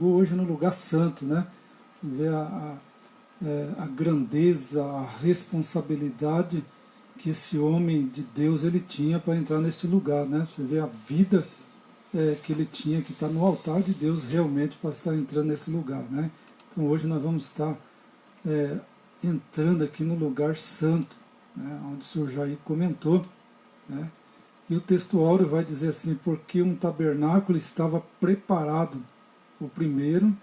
hoje no lugar santo, né? Você vê a grandeza, a responsabilidade que esse homem de Deus ele tinha para entrar neste lugar, né? Você vê a vida que ele tinha que estar no altar de Deus realmente para estar entrando nesse lugar, né? Então hoje nós vamos estar entrando aqui no lugar santo, né? Onde o senhor Jair comentou, né? E o texto áureo vai dizer assim: porque um tabernáculo estava preparado, o primeiro,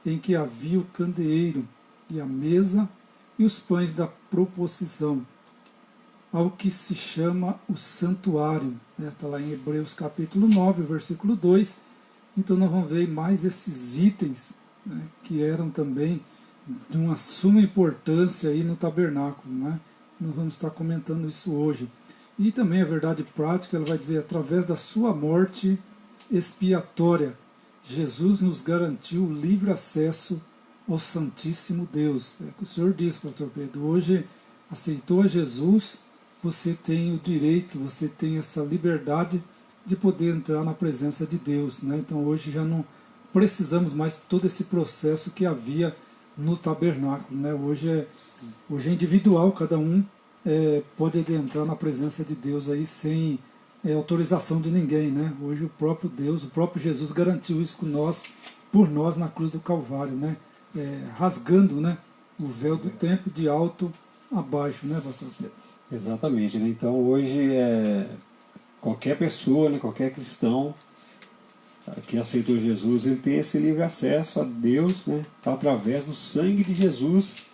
em que havia o candeeiro e a mesa e os pães da proposição, ao que se chama o santuário. Está lá em Hebreus capítulo 9, versículo 2. Então nós vamos ver mais esses itens, né, que eram também de uma suma importância aí no tabernáculo, né? Nós vamos estar comentando isso hoje. E também a verdade prática, ela vai dizer: através da sua morte expiatória, Jesus nos garantiu o livre acesso ao Santíssimo Deus. É o que o Senhor diz, pastor Pedro. Hoje, aceitou a Jesus, você tem o direito, você tem essa liberdade de poder entrar na presença de Deus, né? Então hoje já não precisamos mais todo esse processo que havia no tabernáculo, né? Hoje é individual, cada um pode entrar na presença de Deus aí sem autorização de ninguém, né? Hoje o próprio Deus, o próprio Jesus garantiu isso por nós na cruz do Calvário, né? Rasgando, né, o véu do templo de alto a baixo, né, pastor Pedro? Exatamente, né? Então hoje qualquer pessoa, né, qualquer cristão que aceitou Jesus, ele tem esse livre acesso a Deus, né, através do sangue de Jesus,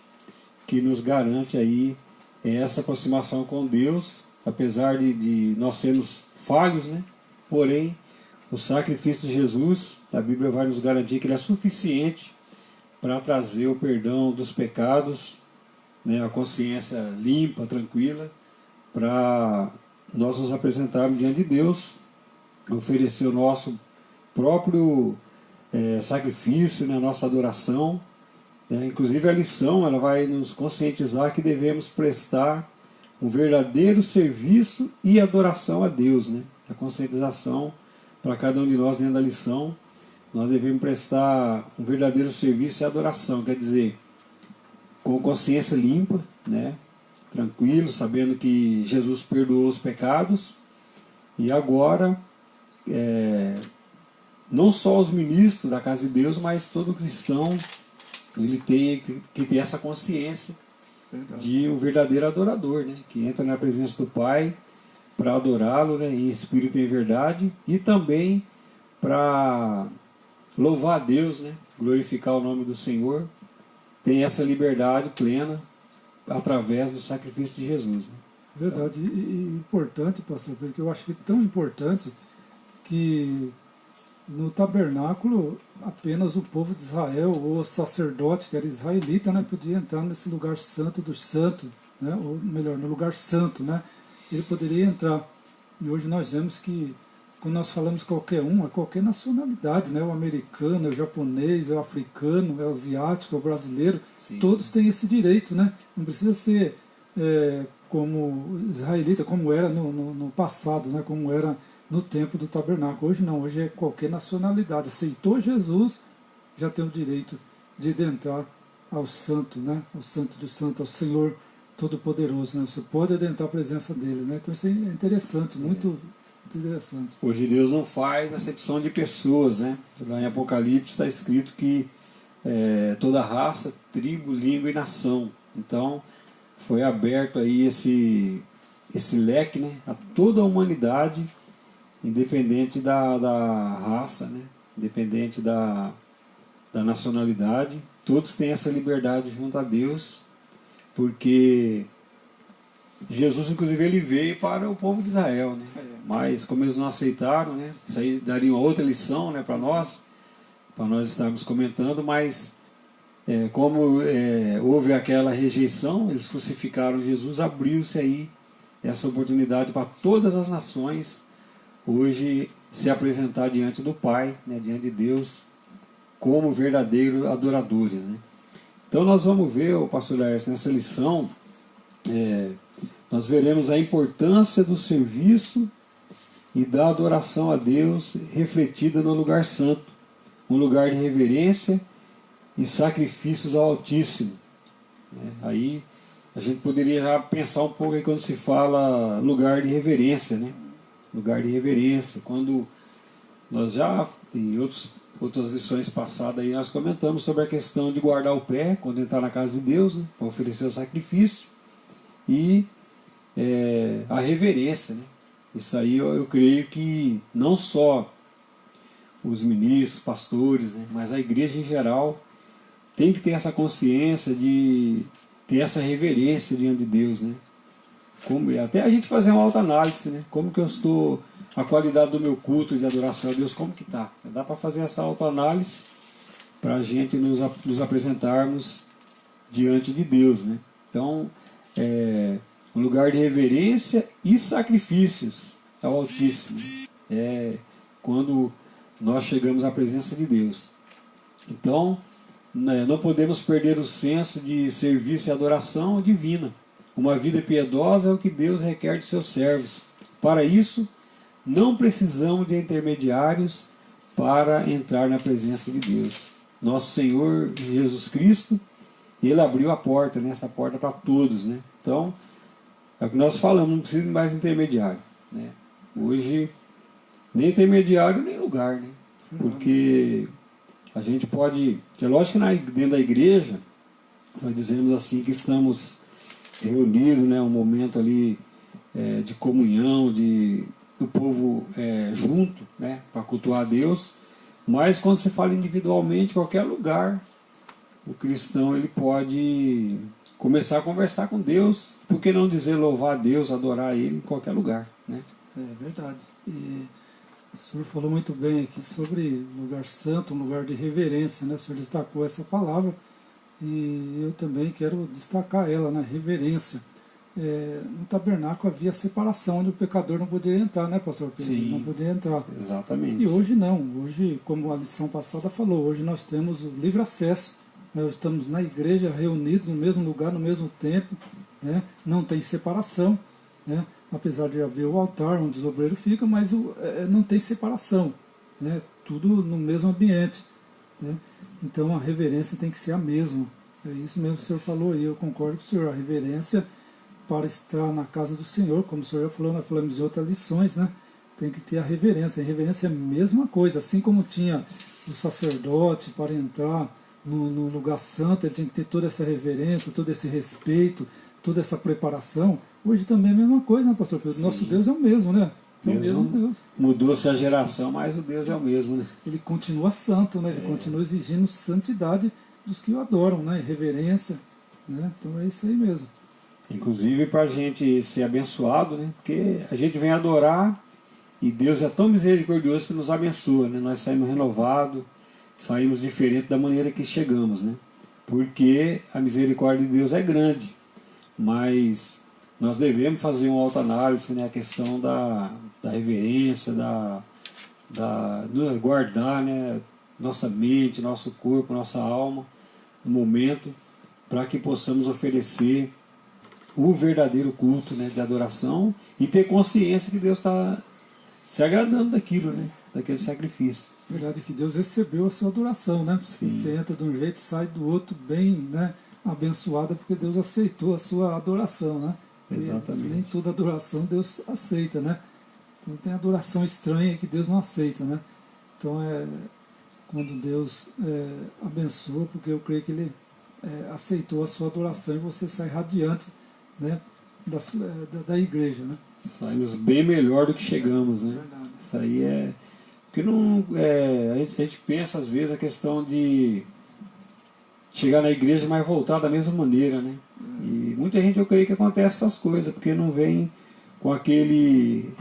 que nos garante aí essa aproximação com Deus, apesar de nós sermos falhos, né? Porém, o sacrifício de Jesus, a Bíblia vai nos garantir que ele é suficiente para trazer o perdão dos pecados, né, a consciência limpa, tranquila, para nós nos apresentarmos diante de Deus, oferecer o nosso próprio sacrifício, né, a nossa adoração. Inclusive a lição ela vai nos conscientizar que devemos prestar um verdadeiro serviço e adoração a Deus, né? A conscientização para cada um de nós dentro da lição, nós devemos prestar um verdadeiro serviço e adoração, quer dizer, com consciência limpa, né? Tranquilo, sabendo que Jesus perdoou os pecados, e agora não só os ministros da casa de Deus, mas todo cristão ele tem que ter essa consciência de um verdadeiro adorador, né? Que entra na presença do Pai para adorá-lo, né, em espírito e em verdade, e também para louvar a Deus, né, glorificar o nome do Senhor, tem essa liberdade plena através do sacrifício de Jesus, né? Verdade, e importante, pastor, porque eu acho que é tão importante que no tabernáculo apenas o povo de Israel, ou o sacerdote que era israelita, né, podia entrar nesse lugar santo dos santos, né, ou melhor, no lugar santo, né, ele poderia entrar. E hoje nós vemos que, quando nós falamos qualquer um, é qualquer nacionalidade, né, o americano, é o japonês, é o africano, é o asiático, é o brasileiro, sim, todos têm esse direito, né, não precisa ser como israelita, como era no passado, né, como era no tempo do tabernáculo. Hoje não, hoje é qualquer nacionalidade. Aceitou Jesus, já tem o direito de adentrar ao santo, né? Ao santo do santo, ao Senhor Todo-Poderoso, né? Você pode adentrar a presença dele, né? Então isso é interessante, muito interessante. Hoje Deus não faz acepção de pessoas, né? Lá em Apocalipse está escrito que toda raça, tribo, língua e nação. Então foi aberto aí esse leque, né, a toda a humanidade, independente da raça, né? Independente da nacionalidade, todos têm essa liberdade junto a Deus, porque Jesus, inclusive, ele veio para o povo de Israel, né? Mas como eles não aceitaram, né? Isso aí daria uma outra lição, né, para nós estarmos comentando, mas como houve aquela rejeição, eles crucificaram Jesus, abriu-se aí essa oportunidade para todas as nações hoje se apresentar diante do Pai, né, diante de Deus, como verdadeiros adoradores, né? Então nós vamos ver, o pastor Laércio, nessa lição, nós veremos a importância do serviço e da adoração a Deus refletida no lugar santo, um lugar de reverência e sacrifícios ao Altíssimo. Aí a gente poderia já pensar um pouco aí quando se fala lugar de reverência, né? Lugar de reverência, quando nós já, em outras lições passadas, aí nós comentamos sobre a questão de guardar o pé quando entrar na casa de Deus, né? Para oferecer o sacrifício, e a reverência, né? Isso aí eu creio que não só os ministros, pastores, né? Mas a igreja em geral tem que ter essa consciência de ter essa reverência diante de Deus, né? Até a gente fazer uma autoanálise, né? Como que eu estou, a qualidade do meu culto de adoração a Deus, como que está? Dá para fazer essa autoanálise para a gente nos apresentarmos diante de Deus, né? Então, um lugar de reverência e sacrifícios ao Altíssimo. Quando nós chegamos à presença de Deus. Então, não podemos perder o senso de serviço e adoração divina. Uma vida piedosa é o que Deus requer de seus servos. Para isso, não precisamos de intermediários para entrar na presença de Deus. Nosso Senhor Jesus Cristo, Ele abriu a porta, né? Essa porta para todos, né? Então, é o que nós falamos, não precisa de mais intermediário, né? Hoje, nem intermediário, nem lugar, né? Porque a gente pode... É lógico que dentro da igreja, nós dizemos assim que estamos reunidos, né? Um momento ali de comunhão, do povo junto, né? Para cultuar a Deus. Mas quando se fala individualmente, em qualquer lugar, o cristão ele pode começar a conversar com Deus, por que não dizer louvar a Deus, adorar Ele em qualquer lugar, né? É verdade. E o senhor falou muito bem aqui sobre lugar santo, um lugar de reverência, né? O senhor destacou essa palavra e eu também quero destacar ela, né? Reverência. No tabernáculo havia separação, onde o pecador não poderia entrar, né, pastor Pedro? Sim, não poderia entrar. Exatamente. E hoje não. Hoje, como a lição passada falou, hoje nós temos o livre acesso. Nós estamos na igreja reunidos no mesmo lugar, no mesmo tempo, né? Não tem separação, né? Apesar de haver o altar onde os obreiros ficam, mas não tem separação, né? Tudo no mesmo ambiente, né? Então a reverência tem que ser a mesma. É isso mesmo que o senhor falou e eu concordo com o senhor. A reverência para estar na casa do Senhor, como o senhor já falou, nós falamos em outras lições, né? Tem que ter a reverência. A reverência é a mesma coisa, assim como tinha o sacerdote para entrar no lugar santo, ele tinha que ter toda essa reverência, todo esse respeito, toda essa preparação. Hoje também é a mesma coisa, né, pastor Pedro? Nosso Deus é o mesmo, né? É o mesmo Deus. Mudou-se a geração, mas o Deus é o mesmo, né? Ele continua santo, né? Ele continua exigindo santidade dos que o adoram, né? Reverência, né? Então é isso aí mesmo. Inclusive para a gente ser abençoado, né? Porque a gente vem adorar e Deus é tão misericordioso que nos abençoa, né? Nós saímos renovados, saímos diferente da maneira que chegamos, né? Porque a misericórdia de Deus é grande, mas nós devemos fazer uma autoanálise, né? A questão da reverência, guardar, né? Nossa mente, nosso corpo, nossa alma, no momento, para que possamos oferecer o verdadeiro culto, né? De adoração e ter consciência que Deus está se agradando daquilo, né? Daquele sacrifício. Verdade que Deus recebeu a sua adoração, né? Você entra de um jeito e sai do outro bem, né? Abençoada, porque Deus aceitou a sua adoração, né? Exatamente. E nem toda adoração Deus aceita, né? Então tem adoração estranha que Deus não aceita, né? Então quando Deus abençoa, porque eu creio que Ele aceitou a sua adoração e você sai radiante, né? Da igreja, né? Saímos bem melhor do que chegamos, né? Verdade. Isso aí porque não, a gente pensa às vezes a questão de chegar na igreja, mas voltar da mesma maneira, né? E muita gente, eu creio que acontece essas coisas, porque não vem com aquele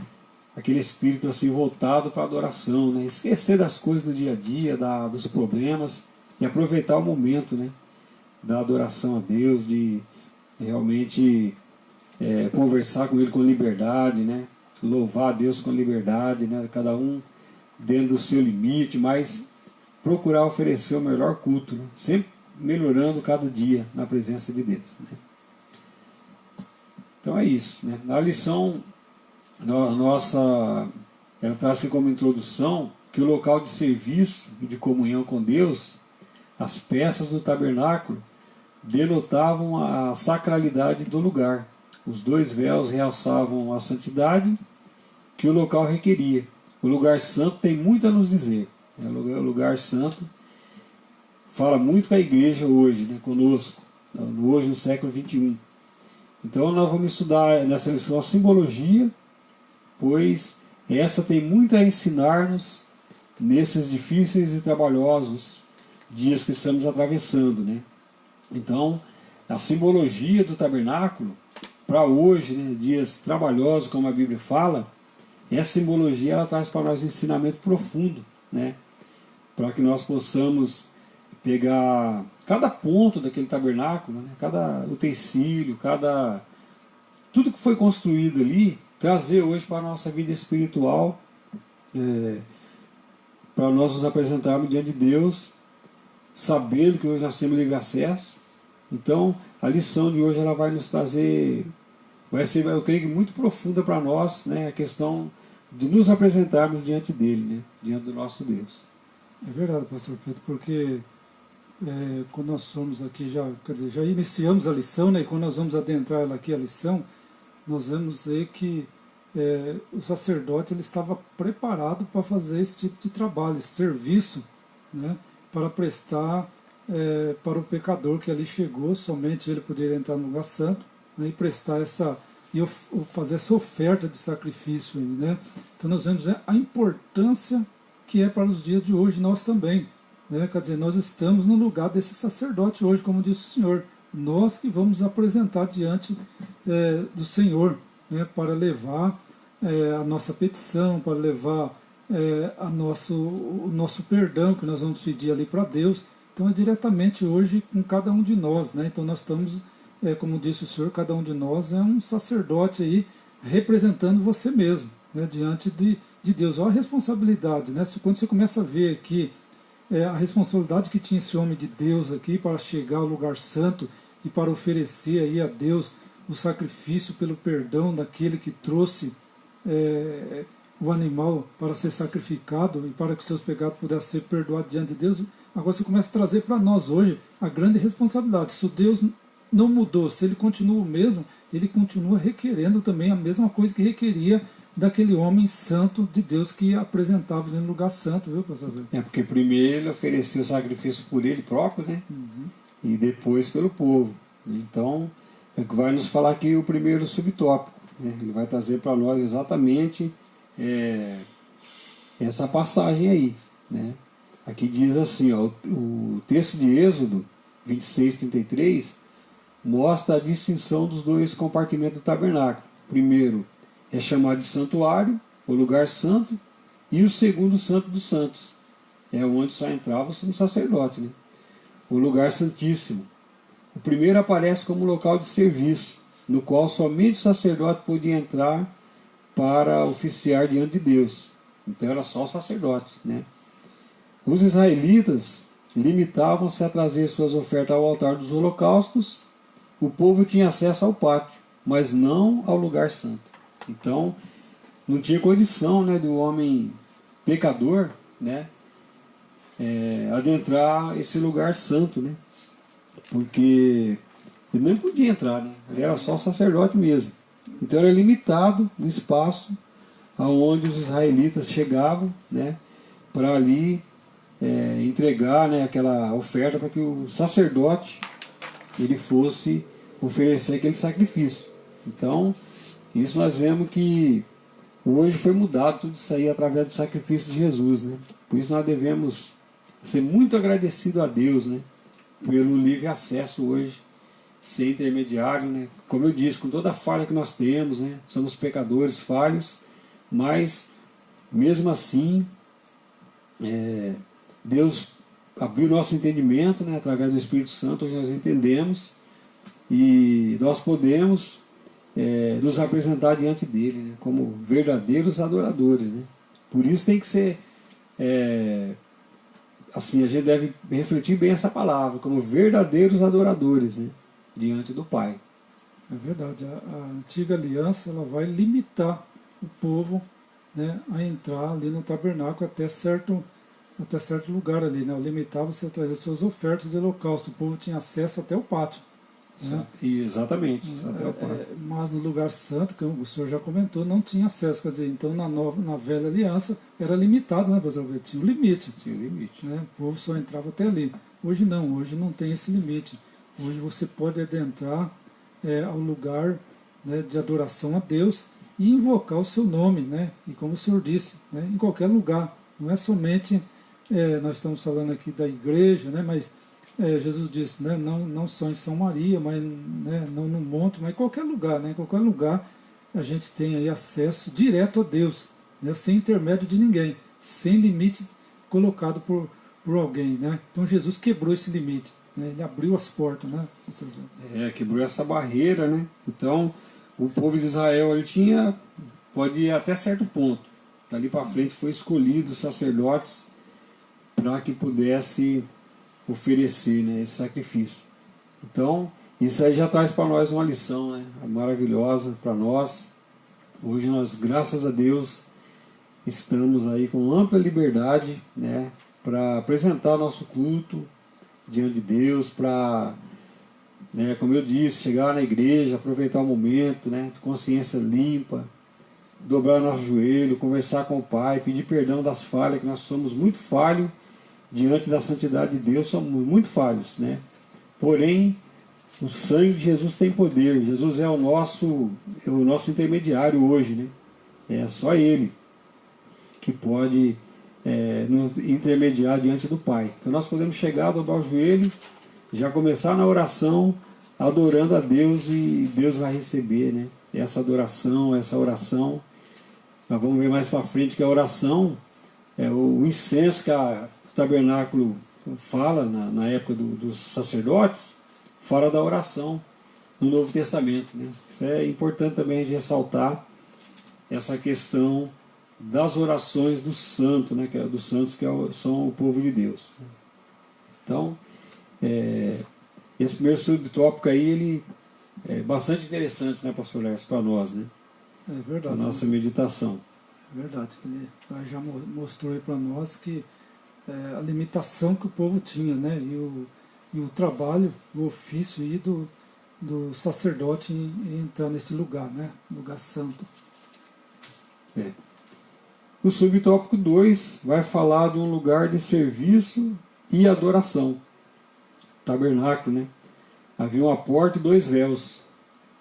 espírito assim voltado para a adoração, né? Esquecer das coisas do dia a dia, dos problemas e aproveitar o momento, né? Da adoração a Deus, de realmente conversar com Ele com liberdade, né? Louvar a Deus com liberdade, né? Cada um dentro do seu limite, mas procurar oferecer o melhor culto, né? Sempre melhorando cada dia na presença de Deus, né? Então é isso, né? A lição nossa, ela traz aqui como introdução que o local de serviço e de comunhão com Deus, as peças do tabernáculo, denotavam a sacralidade do lugar. Os dois véus realçavam a santidade que o local requeria. O lugar santo tem muito a nos dizer. O lugar santo fala muito com a igreja hoje, né, conosco, hoje no século XXI. Então nós vamos estudar nessa lição a simbologia, pois essa tem muito a ensinar-nos nesses difíceis e trabalhosos dias que estamos atravessando, né? Então, a simbologia do tabernáculo, para hoje, né, dias trabalhosos, como a Bíblia fala, essa simbologia ela traz para nós um ensinamento profundo, né? Para que nós possamos pegar cada ponto daquele tabernáculo, né, cada utensílio, tudo que foi construído ali, trazer hoje para a nossa vida espiritual, para nós nos apresentarmos diante de Deus, sabendo que hoje nós temos livre acesso. Então, a lição de hoje ela vai nos trazer, vai ser, eu creio que muito profunda para nós, né, a questão de nos apresentarmos diante dele, né, diante do nosso Deus. É verdade, pastor Pedro, porque quando nós somos aqui, já iniciamos a lição, né, e quando nós vamos adentrar ela aqui, a lição, nós vamos ver que o sacerdote ele estava preparado para fazer esse tipo de trabalho, esse serviço, né, para prestar para o pecador que ali chegou, somente ele poderia entrar no lugar santo, né, e prestar fazer essa oferta de sacrifício aí, né? Então nós vemos a importância que é para os dias de hoje nós também, né? Quer dizer, nós estamos no lugar desse sacerdote hoje, como disse o Senhor, nós que vamos apresentar diante do Senhor, né, para levar a nossa petição, para levar o nosso perdão que nós vamos pedir ali para Deus. Então é diretamente hoje com cada um de nós, né? Então nós estamos, como disse o Senhor, cada um de nós é um sacerdote aí representando você mesmo, né, diante de Deus. Olha a responsabilidade, né? Quando você começa a ver aqui a responsabilidade que tinha esse homem de Deus aqui para chegar ao lugar santo e para oferecer aí a Deus o sacrifício pelo perdão daquele que trouxe o animal para ser sacrificado e para que os seus pecados pudessem ser perdoados diante de Deus. Agora você começa a trazer para nós hoje a grande responsabilidade. Se o Deus não mudou, se ele continua o mesmo, ele continua requerendo também a mesma coisa que requeria daquele homem santo de Deus que apresentava no lugar santo, viu, pastor? Porque primeiro ele ofereceu o sacrifício por ele próprio, né? E depois pelo povo. Então, é que vai nos falar aqui o primeiro subtópico, né? Ele vai trazer para nós exatamente essa passagem aí, né? Aqui diz assim, ó, o texto de Êxodo 26:33 mostra a distinção dos dois compartimentos do tabernáculo. Primeiro é chamado de santuário, o lugar santo, e o segundo, santo dos santos, é onde só entrava o sacerdote, né? O lugar santíssimo. O primeiro aparece como local de serviço, no qual somente o sacerdote podia entrar para oficiar diante de Deus. Então era só o sacerdote, né? Os israelitas limitavam-se a trazer suas ofertas ao altar dos holocaustos. O povo tinha acesso ao pátio, mas não ao lugar santo. Então, não tinha condição, né, do homem pecador, né, adentrar esse lugar santo, né, porque ele nem podia entrar, né, ele era só o sacerdote mesmo. Então era limitado o espaço aonde os israelitas chegavam, né, para ali entregar, né, aquela oferta para que o sacerdote ele fosse oferecer aquele sacrifício. Então, isso nós vemos que hoje foi mudado tudo isso aí através do sacrifício de Jesus, né? Por isso nós devemos ser muito agradecidos a Deus, né, pelo livre acesso hoje, sem intermediário, né? Como eu disse, com toda a falha que nós temos, né, somos pecadores, falhos, mas mesmo assim Deus abriu nosso entendimento, né, através do Espírito Santo, hoje nós entendemos e nós podemos nos apresentar diante dele, né, como verdadeiros adoradores, né. Por isso tem que ser assim, a gente deve refletir bem essa palavra, como verdadeiros adoradores, né, diante do Pai. É verdade, a antiga aliança ela vai limitar o povo né, a entrar ali no tabernáculo até certo lugar ali, né? Limitava você a trazer suas ofertas de holocausto. O povo tinha acesso até o pátio. Né? Exatamente, até o pátio. Mas no lugar santo, que o senhor já comentou, não tinha acesso. Quer dizer, então na velha aliança era limitado, né, pastor? Tinha um limite. Tinha limite. Né? O povo só entrava até ali. Hoje não tem esse limite. Hoje você pode adentrar ao lugar, né, de adoração a Deus e invocar o seu nome, né? E como o senhor disse, né, em qualquer lugar. Não é somente, nós estamos falando aqui da igreja, né, mas Jesus disse, né, não só em São Maria, mas, né, não no monte, mas em qualquer lugar. Né, em qualquer lugar a gente tem aí acesso direto a Deus, né, sem intermédio de ninguém, sem limite colocado por alguém. Né? Então Jesus quebrou esse limite. Né, ele abriu as portas, né? Quebrou essa barreira, né? Então, o povo de Israel ele pode ir até certo ponto. Dali para frente foi escolhido os sacerdotes para que pudesse oferecer, né, esse sacrifício. Então, isso aí já traz para nós uma lição, né, maravilhosa para nós. Hoje nós, graças a Deus, estamos aí com ampla liberdade, né, para apresentar nosso culto diante de Deus, para, né, como eu disse, chegar na igreja, aproveitar o momento, né, de consciência limpa, dobrar nosso joelho, conversar com o Pai, pedir perdão das falhas, que nós somos muito falhos diante da santidade de Deus, somos muito falhos, né? Porém, o sangue de Jesus tem poder. Jesus é o nosso intermediário hoje, né? É só Ele que pode nos intermediar diante do Pai. Então nós podemos chegar, dobrar o joelho, já começar na oração, adorando a Deus, e Deus vai receber, né, essa adoração, essa oração. Nós vamos ver mais para frente que a oração é o incenso que o tabernáculo fala na época dos sacerdotes, fala da oração no Novo Testamento. Né? Isso é importante também de ressaltar, essa questão das orações dos santos, né, dos santos que são o povo de Deus. Então, esse primeiro subtópico aí, ele é bastante interessante, né, pastor Lércio, para nós, né? É verdade. A nossa meditação. É verdade. Ele já mostrou aí para nós que a limitação que o povo tinha, né, e o trabalho, o ofício aí do sacerdote em entrar nesse lugar, né, lugar santo. O subtópico 2 vai falar de um lugar de serviço e adoração. Tabernáculo, né? Havia uma porta e 2 véus.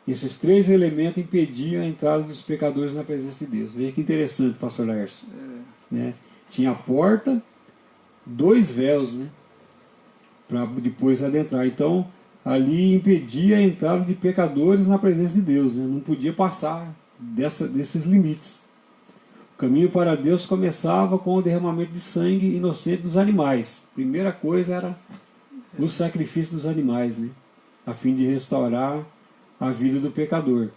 Esses 3 elementos impediam a entrada dos pecadores na presença de Deus. Veja que interessante, pastor Lércio. Né? Tinha a porta, 2 véus, né, para depois adentrar. Então, ali impedia a entrada de pecadores na presença de Deus. Né? Não podia passar desses limites. O caminho para Deus começava com o derramamento de sangue inocente dos animais. A primeira coisa era o sacrifício dos animais, né? A fim de restaurar a vida do pecador.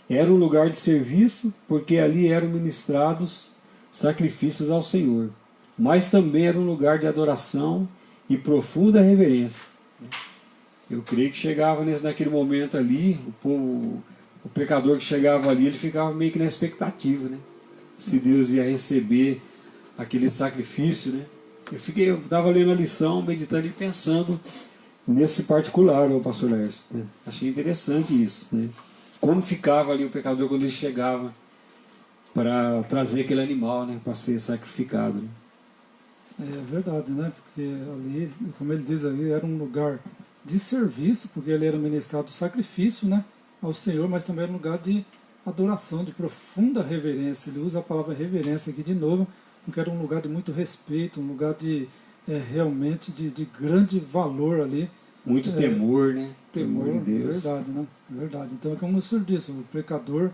Era um lugar de serviço, porque ali eram ministrados sacrifícios ao Senhor. Mas também era um lugar de adoração e profunda reverência. Eu creio que chegava naquele momento ali, o pecador que chegava ali, ele ficava meio que na expectativa, né? Se Deus ia receber aquele sacrifício, né? Eu estava lendo a lição, meditando e pensando nesse particular, o pastor Lércio. Né? Achei interessante isso, né? Como ficava ali o pecador quando ele chegava para trazer aquele animal, né, para ser sacrificado. Né? É verdade, né? Porque ali, como ele diz ali, era um lugar de serviço, porque ele era ministrado sacrifício, né, ao Senhor, mas também era um lugar de adoração, de profunda reverência. Ele usa a palavra reverência aqui de novo, porque era um lugar de muito respeito, um lugar de realmente de grande valor ali. Muito temor, né? Temor de Deus. Verdade, né? Verdade. Então, como o senhor disse, o pecador,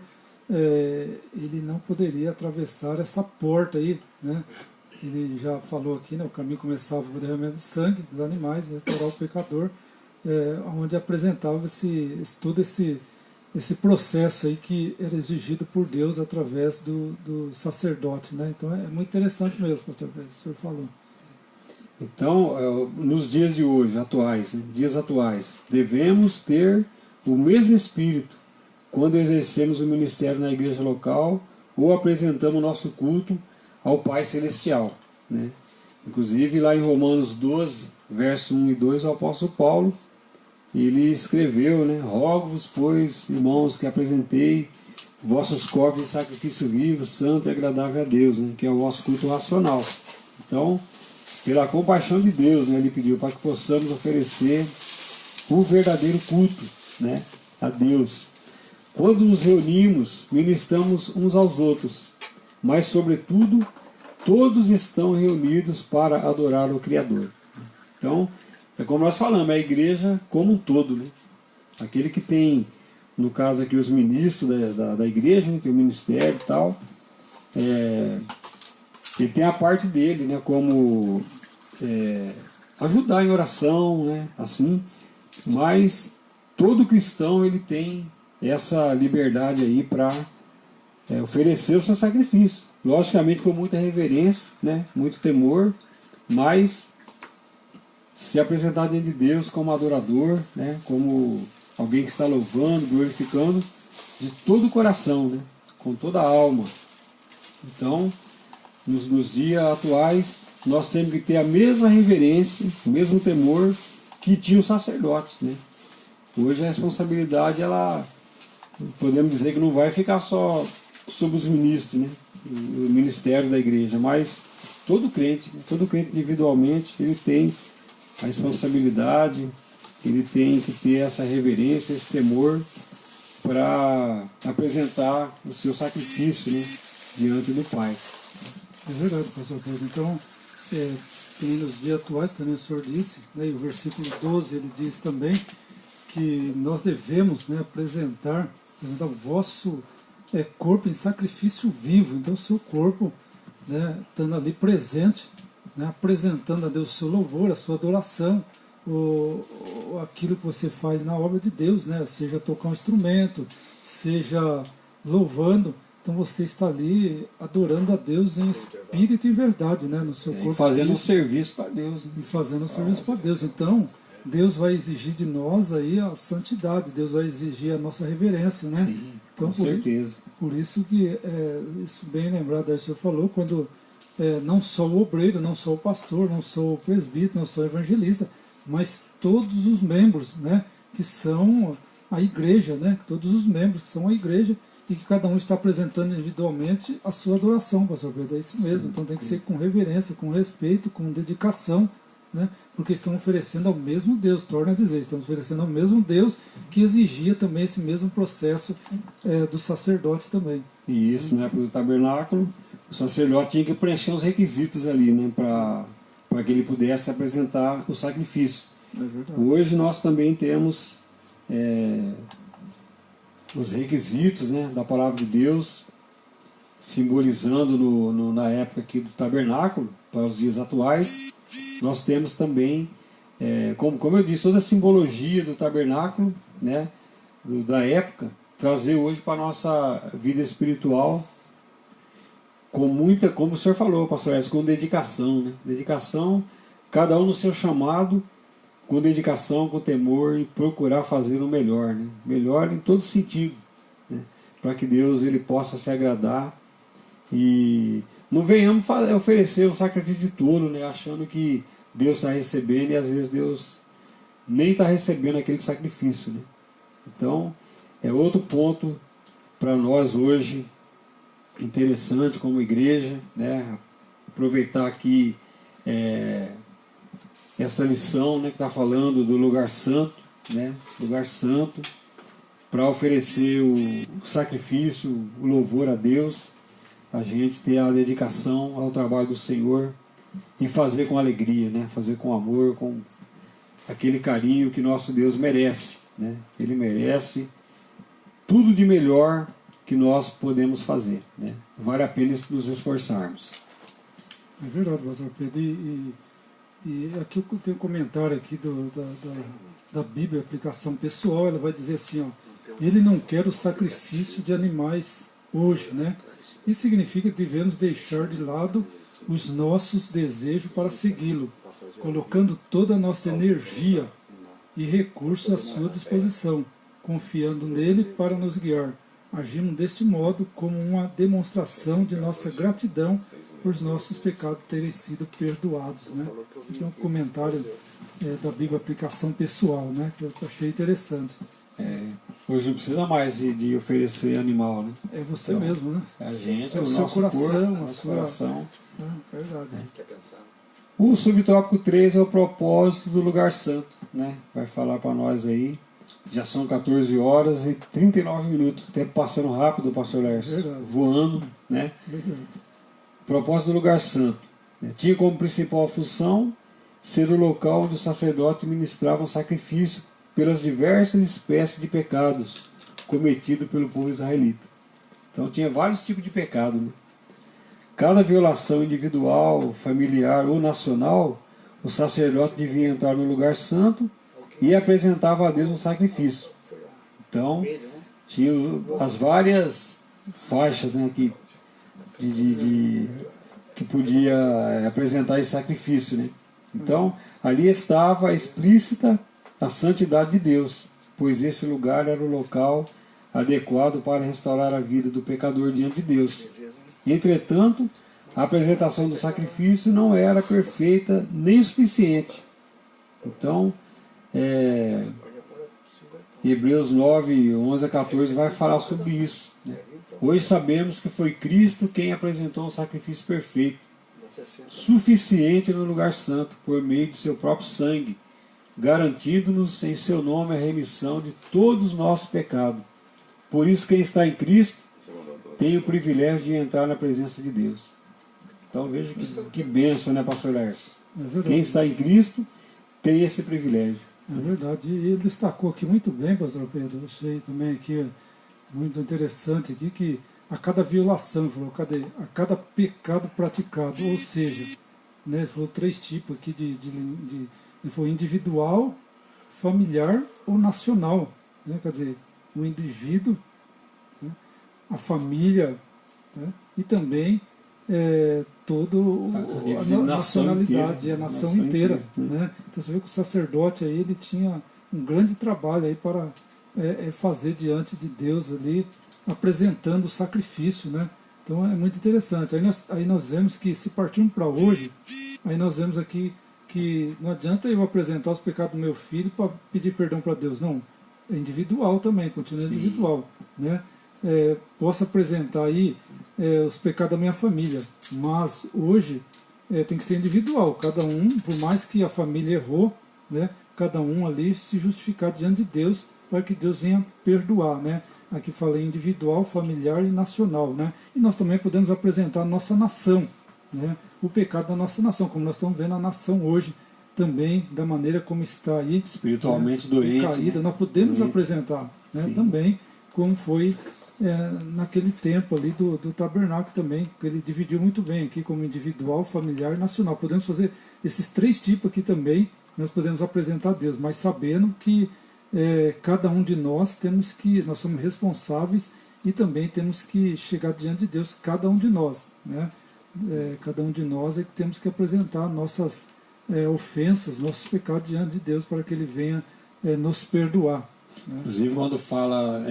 ele não poderia atravessar essa porta aí, né? Ele já falou aqui, né? O caminho começava com o derramamento de sangue dos animais, restaurar o pecador, onde apresentava todo esse processo aí que era exigido por Deus através do sacerdote, né? Então é muito interessante mesmo, pastor Pedro, o senhor falou. Então, nos dias de hoje, dias atuais, devemos ter o mesmo espírito quando exercemos o ministério na igreja local ou apresentamos o nosso culto ao Pai Celestial, né? Inclusive lá em Romanos 12, verso 1 e 2, o apóstolo Paulo, ele escreveu, né? Rogo-vos, pois, irmãos, que apresentei vossos corpos em sacrifício vivo, santo e agradável a Deus, né? Que é o vosso culto racional. Então, pela compaixão de Deus, né? Ele pediu para que possamos oferecer o verdadeiro culto, né? A Deus. Quando nos reunimos, ministramos uns aos outros, mas, sobretudo, todos estão reunidos para adorar o Criador. Então, é como nós falamos, é a igreja como um todo, né? Aquele que tem, no caso aqui, os ministros da igreja, né? Tem o ministério e tal, ele tem a parte dele, né? Como ajudar em oração, né? Assim, mas todo cristão ele tem essa liberdade aí para oferecer o seu sacrifício. Logicamente com muita reverência, né? Muito temor, mas se apresentar diante de Deus como adorador, né? Como alguém que está louvando, glorificando de todo o coração, né? Com toda a alma. Então, nos dias atuais, nós temos que ter a mesma reverência, o mesmo temor que tinha o sacerdote, né? Hoje a responsabilidade, ela, podemos dizer que não vai ficar só sobre os ministros, né? O ministério da igreja, mas todo crente individualmente, ele tem a responsabilidade, ele tem que ter essa reverência, esse temor para apresentar o seu sacrifício, né? Diante do Pai. É verdade, pastor Pedro. Então, tem nos dias atuais, como o senhor disse, né, e o versículo 12 ele diz também que nós devemos, né, apresentar o vosso corpo em sacrifício vivo. Então, o seu corpo, né, estando ali presente, né, apresentando a Deus o seu louvor, a sua adoração, aquilo que você faz na obra de Deus, né, seja tocar um instrumento, seja louvando. Então você está ali adorando a Deus em espírito e verdade, né, no seu corpo. E fazendo um serviço para Deus. Né? E fazendo um serviço para Deus. Então, Deus vai exigir de nós aí a santidade, Deus vai exigir a nossa reverência, né? Sim, então, com certeza. Por isso que, isso bem lembrado, aí o senhor falou, quando não só o obreiro, não só o pastor, não só o presbítero, não só o evangelista, mas todos os membros, né, que são a igreja, né, todos os membros que são a igreja, e que cada um está apresentando individualmente a sua adoração, pastor Pedro, é isso mesmo. Sim. Então tem que ser com reverência, com respeito, com dedicação, né? Porque estão oferecendo ao mesmo Deus, torna a dizer, estamos oferecendo ao mesmo Deus que exigia também esse mesmo processo do sacerdote também. E isso, né, para o tabernáculo, o sacerdote tinha que preencher os requisitos ali, né, para que ele pudesse apresentar o sacrifício. É verdade. Hoje nós também temos os requisitos, né, da palavra de Deus, simbolizando na época aqui do tabernáculo, para os dias atuais. Nós temos também, como eu disse, toda a simbologia do tabernáculo, né, da época, trazer hoje para a nossa vida espiritual com muita, como o senhor falou, pastor Edson, com dedicação, né? Dedicação, cada um no seu chamado, com dedicação, com temor e procurar fazer o melhor, né? Melhor em todo sentido, né? Para que Deus ele possa se agradar e não venhamos oferecer um sacrifício de tolo, né? Achando que Deus está recebendo e às vezes Deus nem está recebendo aquele sacrifício, né? Então é outro ponto para nós hoje interessante como igreja, né? Aproveitar aqui essa lição, né, que está falando do lugar santo, né, lugar santo, para oferecer o sacrifício, o louvor a Deus, a gente ter a dedicação ao trabalho do Senhor e fazer com alegria, né, fazer com amor, com aquele carinho que nosso Deus merece, né, Ele merece tudo de melhor que nós podemos fazer, né, vale a pena nos esforçarmos. É verdade, pastor Pedro, e aqui eu tenho um comentário aqui da Bíblia, aplicação pessoal, ela vai dizer assim, ó, ele não quer o sacrifício de animais hoje, né? Isso significa que devemos deixar de lado os nossos desejos para segui-lo, colocando toda a nossa energia e recursos à sua disposição, confiando nele para nos guiar. agimos deste modo como uma demonstração de nossa gratidão por os nossos pecados terem sido perdoados, né? Então, um comentário da Bíblia Aplicação Pessoal, né? Que eu achei interessante. Hoje não precisa mais de oferecer animal, né? É você mesmo, né? A gente, É o o seu nosso coração, corpo, a nosso sua... coração. Verdade. O subtópico 3 é o propósito do lugar santo, né? Vai falar para nós aí. Já são 14 horas e 39 minutos. O tempo passando rápido, pastor Lércio. Voando, né? Verdade. Propósito do lugar santo. Tinha como principal função ser o local onde o sacerdote ministrava um sacrifício pelas diversas espécies de pecados cometidos pelo povo israelita. Então tinha vários tipos de pecado, né? Cada violação individual, familiar ou nacional, o sacerdote devia entrar no lugar santo e apresentava a Deus um sacrifício. Então, tinha as várias faixas, né, que podia apresentar esse sacrifício, né? Então, ali estava explícita a santidade de Deus, pois esse lugar era o local adequado para restaurar a vida do pecador diante de Deus. Entretanto, a apresentação do sacrifício não era perfeita nem o suficiente. Então, Hebreus 9, 11 a 14 vai falar sobre isso, né? Hoje sabemos que foi Cristo quem apresentou um sacrifício perfeito, suficiente no lugar santo, por meio de seu próprio sangue, garantindo-nos em seu nome a remissão de todos os nossos pecados. Por isso, quem está em Cristo tem o privilégio de entrar na presença de Deus. Então veja que bênção, né, pastor Lércio? Quem está em Cristo tem esse privilégio. É verdade. E ele destacou aqui muito bem, pastor Pedro. Eu achei também aqui muito interessante aqui que a cada violação, falou, a cada pecado praticado, ou seja, né, ele falou 3 tipos aqui ele foi individual, familiar ou nacional, né, quer dizer, o indivíduo, né, a família, né, e também todo a nacionalidade, a nação inteira, né? Então você vê que o sacerdote aí ele tinha um grande trabalho aí para fazer diante de Deus ali, apresentando o sacrifício, né? Então é muito interessante. Aí nós vemos que, se partirmos para hoje, aí nós vemos aqui que não adianta eu apresentar os pecados do meu filho para pedir perdão para Deus, não. É individual também, continua individual, né? Posso apresentar aí os pecados da minha família, mas hoje tem que ser individual, cada um, por mais que a família errou, né, cada um ali se justificar diante de Deus, para que Deus venha perdoar, né? Aqui falei individual, familiar e nacional, né? E nós também podemos apresentar a nossa nação, né? O pecado da nossa nação, como nós estamos vendo a nação hoje também, da maneira como está aí, espiritualmente doente, caída, né? Nós podemos apresentar, né, também, como foi naquele tempo ali do tabernáculo também, que ele dividiu muito bem aqui como individual, familiar e nacional. Podemos fazer esses 3 tipos aqui também, nós podemos apresentar a Deus, mas sabendo que cada um de nós nós somos responsáveis e também temos que chegar diante de Deus, cada um de nós, né? Cada um de nós é que temos que apresentar nossas ofensas, nossos pecados diante de Deus, para que Ele venha nos perdoar, né? Inclusive, quando fala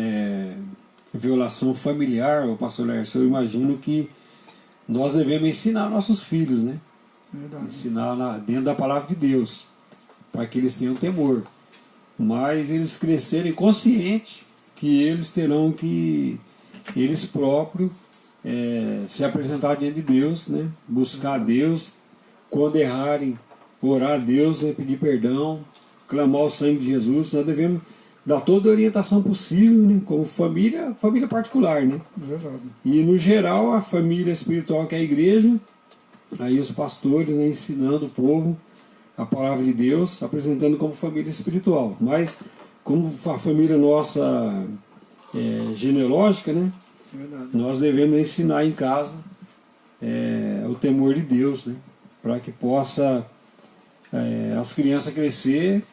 violação familiar, o pastor Lércio, eu imagino que nós devemos ensinar nossos filhos, né? Verdade. Ensinar dentro da palavra de Deus, para que eles tenham temor. Mas eles crescerem conscientes que eles terão que, eles próprios, se apresentar diante de Deus, né? Buscar a Deus, quando errarem, orar a Deus, pedir perdão, clamar o sangue de Jesus. Nós devemos dar toda a orientação possível, né? Como família particular, né? Verdade. E no geral a família espiritual, que é a igreja, aí os pastores, né, ensinando o povo a palavra de Deus, apresentando como família espiritual. Mas como a família nossa genealógica, né? Verdade. Nós devemos ensinar em casa o temor de Deus, né? Para que possa as crianças crescer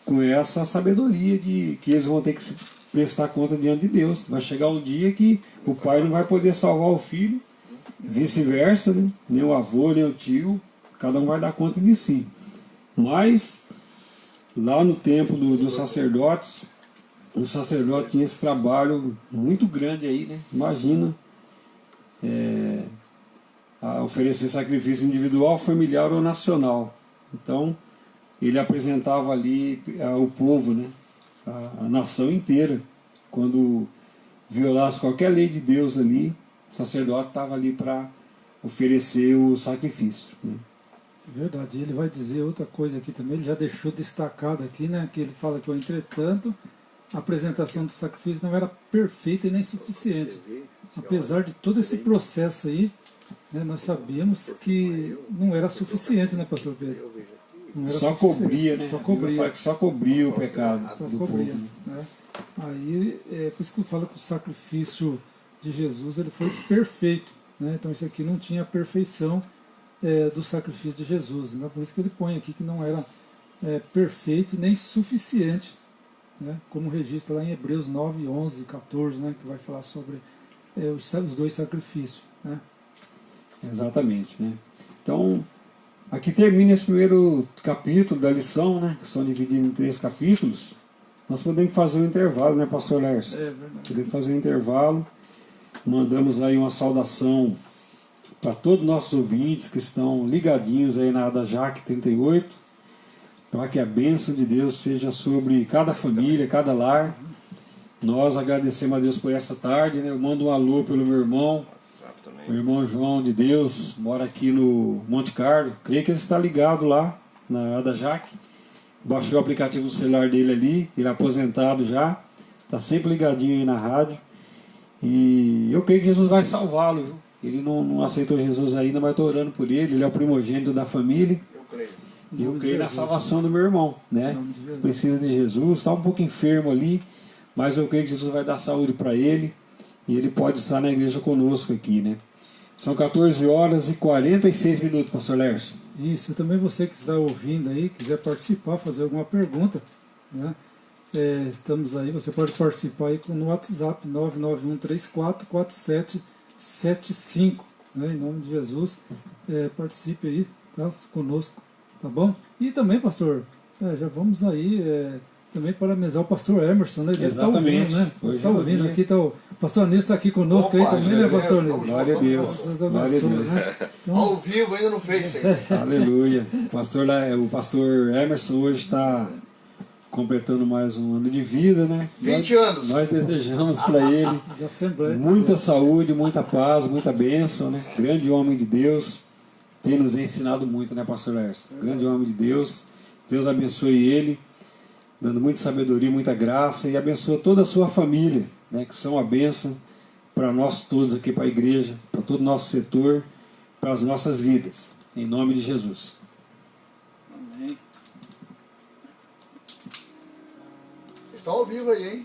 com essa sabedoria de que eles vão ter que se prestar conta diante de Deus. Vai chegar um dia que o pai não vai poder salvar o filho, vice-versa, né? Nem o avô, nem o tio, cada um vai dar conta de si. Mas lá no tempo dos sacerdotes o sacerdote tinha esse trabalho muito grande aí, né? Imagina a oferecer sacrifício individual, familiar ou nacional. Então, ele apresentava ali o povo, né? A nação inteira. Quando violasse qualquer lei de Deus ali, o sacerdote estava ali para oferecer o sacrifício, né? É verdade. Ele vai dizer outra coisa aqui também, ele já deixou destacado aqui, né? Que ele fala que, entretanto, a apresentação do sacrifício não era perfeita e nem suficiente. Apesar de todo esse processo aí, né, nós sabíamos que não era suficiente, né, pastor Pedro? Não era só suficiente. Cobria, né? Só cobria. Fala que só cobria o pecado Só do cobria, povo. né? Aí, é por isso que eu falo que o sacrifício de Jesus ele foi perfeito, né? Então isso aqui não tinha a perfeição do sacrifício de Jesus, né? Por isso que ele põe aqui que não era perfeito nem suficiente, né? Como registra lá em Hebreus 9, 11 e 14, né? Que vai falar sobre os dois sacrifícios, né? Exatamente, né? Então, aqui termina esse primeiro capítulo da lição, né? Que são divididos em 3 capítulos. Nós podemos fazer um intervalo, né, pastor Lércio? É verdade. Podemos fazer um intervalo. Mandamos aí uma saudação para todos os nossos ouvintes que estão ligadinhos aí na AdaJac 38, para que a bênção de Deus seja sobre cada família, cada lar. Nós agradecemos a Deus por essa tarde, né? Eu mando um alô pelo meu irmão, o irmão João de Deus, mora aqui no Monte Carlo. Creio que ele está ligado lá na AdaJac. Baixou o aplicativo do celular dele ali, ele é aposentado já, está sempre ligadinho aí na rádio. E eu creio que Jesus vai salvá-lo, viu? Ele não aceitou Jesus ainda, mas estou orando por ele. Ele é o primogênito da família. Eu creio. E eu creio na salvação do meu irmão, né? Jesus. Precisa de Jesus, está um pouco enfermo ali, mas eu creio que Jesus vai dar saúde para ele e ele pode estar na igreja conosco aqui, né? São 14 horas e 46 minutos, pastor Lércio. Isso, e também você que está ouvindo aí, quiser participar, fazer alguma pergunta, né? Estamos aí, você pode participar aí no WhatsApp 991344775, né? Em nome de Jesus, participe aí, tá? Conosco, tá bom? E também, pastor, já vamos aí também parabenizar o pastor Emerson, né? Ele Exatamente. Está ouvindo, né? Hoje Está é o ouvindo dia. aqui, tá o pastor Nilson está aqui conosco. Opa, aí também, né, pastor beleza, Nilson? Glória a Deus. Deus Glória a abençoe, Deus. né? Então, Ao vivo ainda não fez isso aí. Aleluia. O pastor Emerson hoje está completando mais um ano de vida, né? 20 anos. Nós desejamos para ele de Assembleia. muita saúde, muita paz, muita bênção, né? Grande homem de Deus, tem nos ensinado muito, né, pastor Lércio? Grande homem de Deus. Deus abençoe ele, dando muita sabedoria, muita graça e abençoa toda a sua família, né? Que são a bênção para nós todos aqui, para a igreja, para todo o nosso setor, para as nossas vidas. Em nome de Jesus. Amém. Estão ao vivo aí, hein?